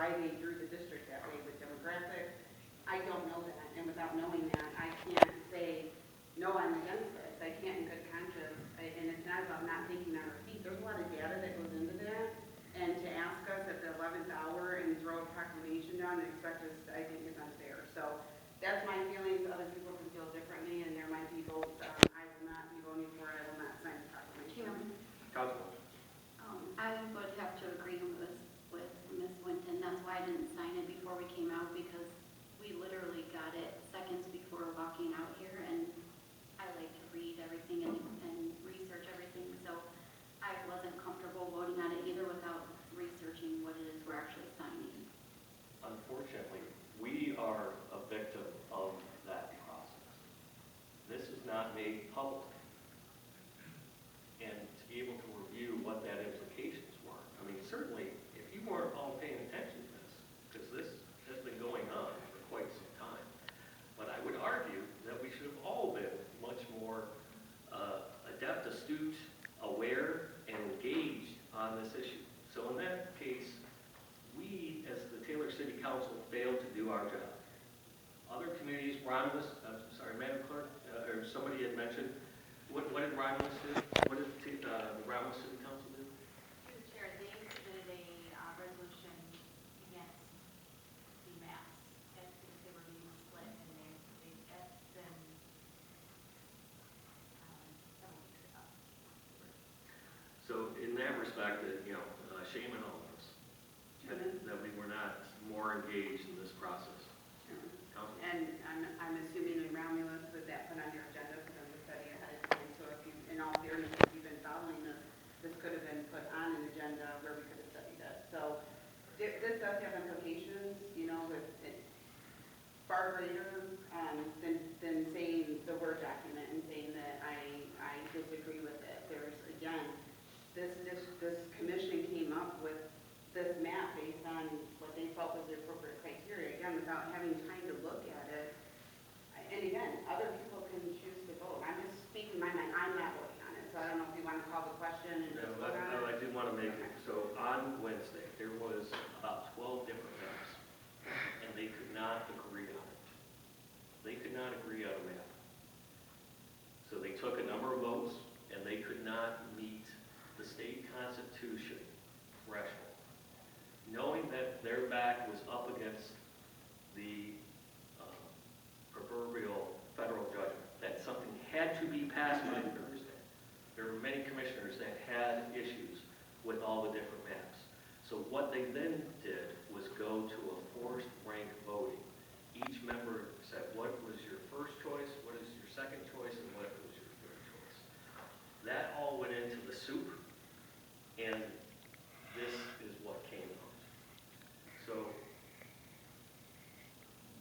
why they drew the district that way with demographics. I don't know that, and without knowing that, I can't say, no, I'm against this. I can't in good conscience, and it's not about not thinking on our feet. There's a lot of data that goes into that, and to ask us at the 11th hour and throw a proclamation down and expect us, I think, is unfair. So that's my feelings. Other people can feel differently, and there might be votes. I will not be voting for it. I will not sign the proclamation. Councilwoman. I would have to agree with Ms. Winton. That's why I didn't sign it before we came out, because we literally got it seconds before walking out here, and I like to read everything and research everything, so I wasn't comfortable voting on it either without researching what it is we're actually signing. Unfortunately, we are a victim of that process. This is not made public. And to be able to review what that implications were. I mean, certainly, if you weren't all paying attention to this, because this has been going on for quite some time, but I would argue that we should have all been much more adept, astute, aware, and engaged on this issue. So in that case, we, as the Taylor City Council, failed to do our job. Other communities, Romulus, Madam Clerk, or somebody had mentioned, what did Romulus do? What did the Romulus City Council do? Through the chair, they submitted a resolution against the maps as they were being split, and that's been several weeks ago. So in that respect, shame on all of us that we were not more engaged in this process. And I'm assuming in Romulus that put on your agenda for them to study ahead of time. So if you, in all fairness, if you've been following this could have been put on an agenda where we could have studied it. So this does have implications, with it far greater than saying the Word document and saying that I disagree with it. There's, again, this commission came up with this map based on what they felt was the appropriate criteria, again, without having time to look at it. And again, other people can choose to vote. I'm just speaking my mind. I'm not voting on it. So I don't know if you want to call the question and just vote on it. I do want to make it. So on Wednesday, there was about 12 different maps, and they could not agree on it. They could not agree on a map. So they took a number of votes, and they could not meet the state constitution threshold. Knowing that their back was up against the proverbial federal judgment, that something had to be passed by Thursday. There were many commissioners that had issues with all the different maps. So what they then did was go to a forced rank voting. Each member said, what was your first choice, what is your second choice, and what was your third choice. That all went into the soup, and this is what came out. So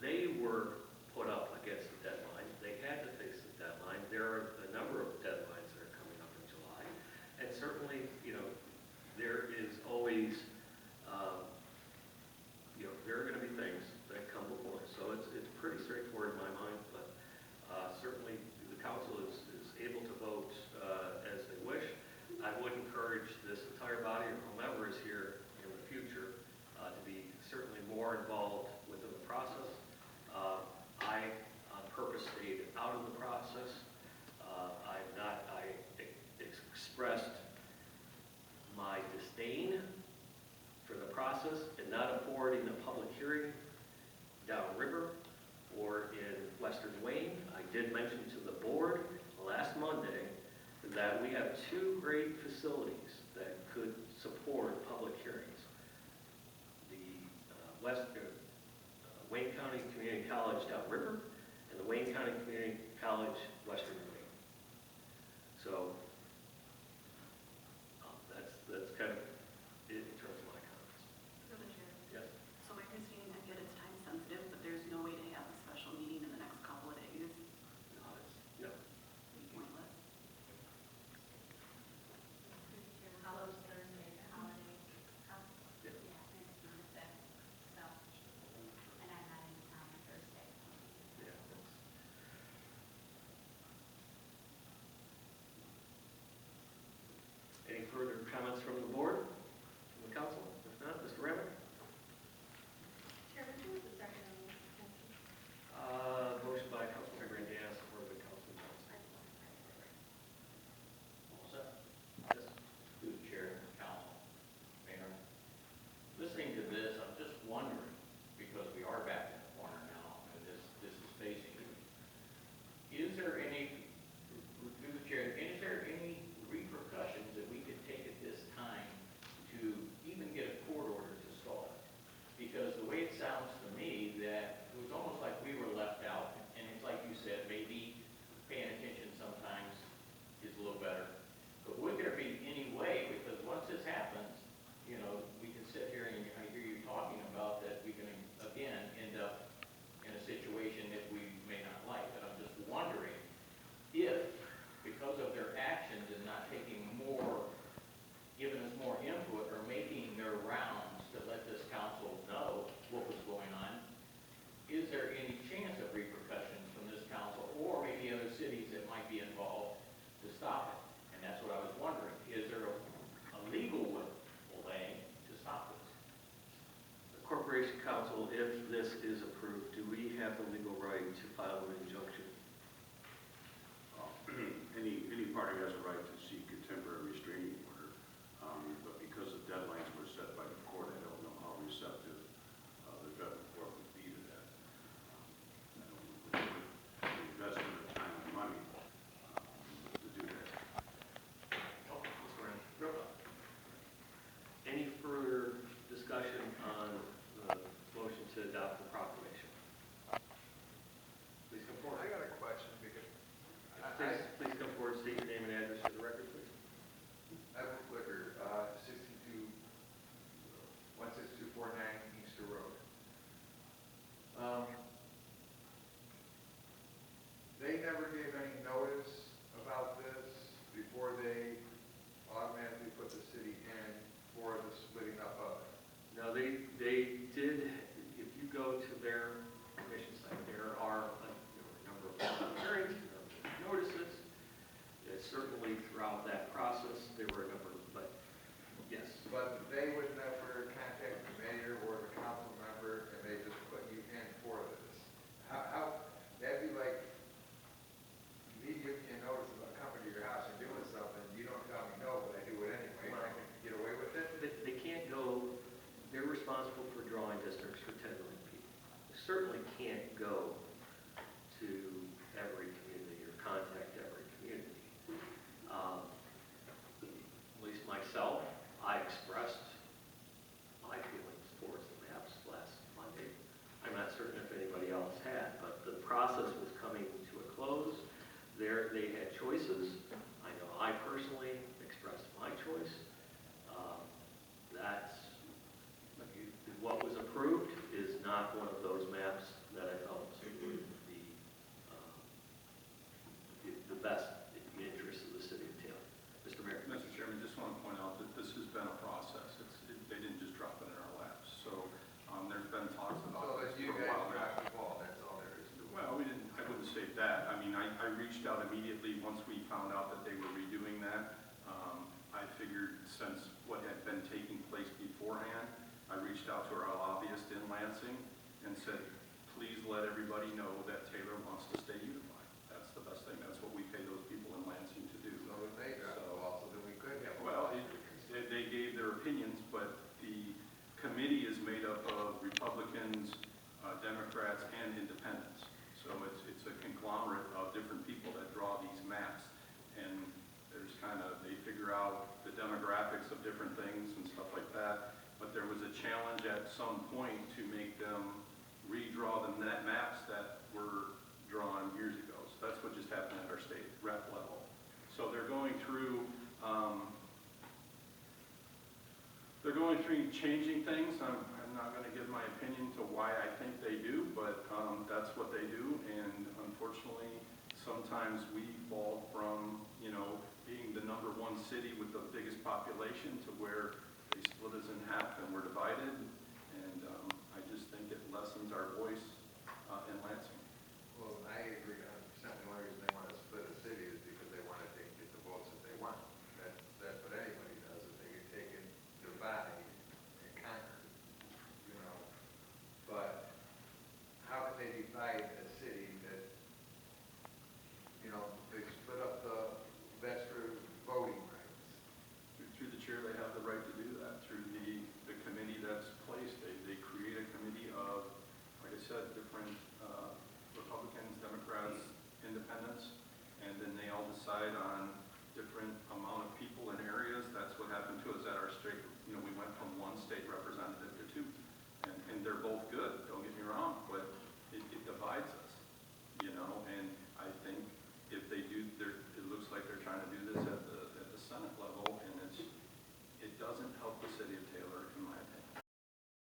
they were put up against the deadline. They had to face the deadline. There are a number of deadlines that are coming up in July. And certainly, there is always, there are going to be things that come before us. So it's pretty straightforward in my mind, but certainly the council is able to vote as they wish. I would encourage this entire body, or whomever is here in the future, to be certainly more involved within the process. I, on purpose, stayed out of the process. I expressed my disdain for the process and not affording a public hearing downriver or in Western Wayne. I did mention to the board last Monday that we have two great facilities that could support public hearings. Wayne County Community College downriver and the Wayne County Community College Western Wayne. So that's kind of it in terms of my comments. Through the chair. Yes. So my understanding, I get it's time sensitive, but there's no way to have a special meeting in the next couple of days. No. Pointless. All those Thursdays, the holidays, Yeah. next Wednesday. So choices. I know I personally expressed my choice. That's, what was approved is not one of those maps that I felt would be the best interest of the city of Taylor. Mr. Mayor. Mr. Chairman, just want to point out that this has been a process. They didn't just drop it in our laps. So there's been talks about So this that you for a guys while now. dropped the ball, that's all there is to it. Well, I wouldn't say that. I mean, I reached out immediately once we found out that they were redoing that. I figured since what had been taking place beforehand, I reached out to our lobbyist in Lansing and said, please let everybody know that Taylor wants to stay unified. That's the best thing. That's what we pay those people in Lansing to do. So if they dropped the ball, so then we could have. Well, they gave their opinions, but the committee is made up of Republicans, Democrats, and independents. So it's a conglomerate of different people that draw these maps. And there's they figure out the demographics of different things and stuff like that. But there was a challenge at some point to make them redraw the net maps that were drawn years ago. So that's what just happened at our state rep level. So they're going through changing things. I'm not going to give my opinion to why I think they do, but that's what they do. And unfortunately, sometimes we fall from, being the #1 city with the biggest population to where they split us in half and we're divided. And I just think it lessens our voice